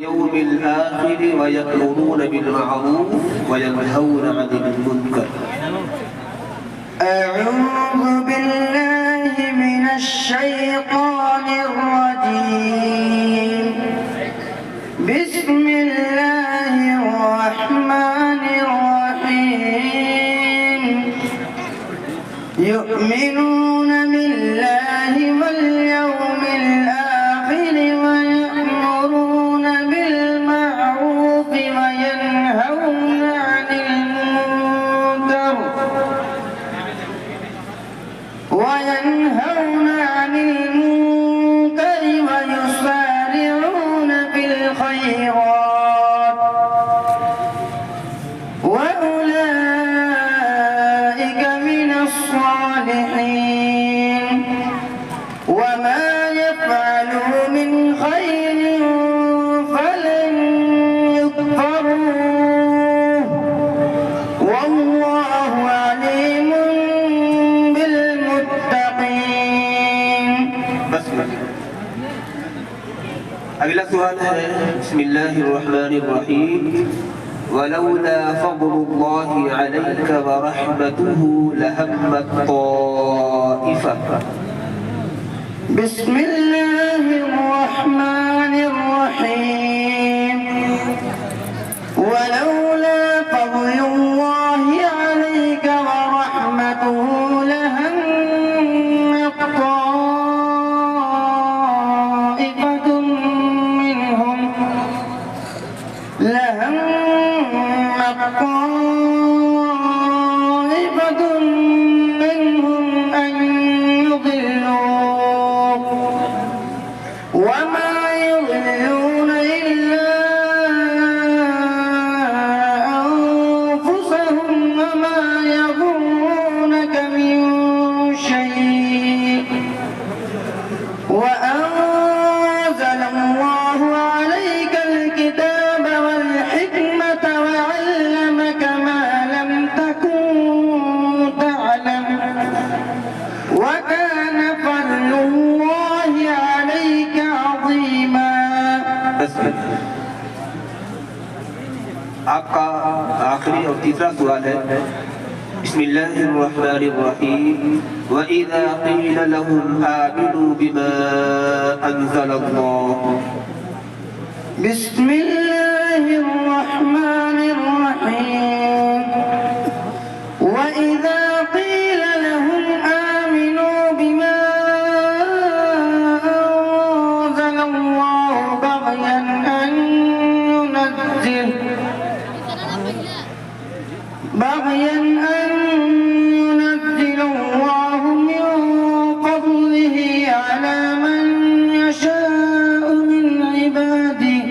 يوم الآخر ويأمرون بالمعروف وينهون عن المنكر. أعوذ بالله من الشيطان الرجيم. بسم الله الرحمن الرحيم. يؤمنون بالله واليوم الآخر ويأمرون بالمعروف وينهون عن المنكر ويسارعون بالخيرات وأولئك من الصالحين وما يفعلوا من خير فلن يكفروه والله عليم بالمتقين. अगला सवाल है बिस्मिल्लाहिर्रहमानिर्रहीम वलौला फज़लुल्लाहि अलैका व रहमतुहु लहम्मत ताइफा। बिस्मिल्लाहिर्रहमानिर्रहीम वलौला फज़लुल्लाहि अलैका व रहमतुहु लहम्मत طائفة منهم أن يضلوك وما يضلون إلا أنفسهم وما يضرونك من شيء وأنزل الله عليك الكتاب والحكمة وعلمك ما لم تكن تعلم وكان فضل الله عليك عظيما. आपका आखिरी और तीसरा सवाल है बिस्मिल्लाहिर्रहमानिर्रहीम व इज़ा क़ीला लहुम आमिनू बिमा अंज़लल्लाह। बिस्मिल्लाहिर्रहमानिर्रहीम وإذا قيل لهم آمنوا بما أنزل الله بغيا أن ينزل الله من فضله على من يشاء من عباده.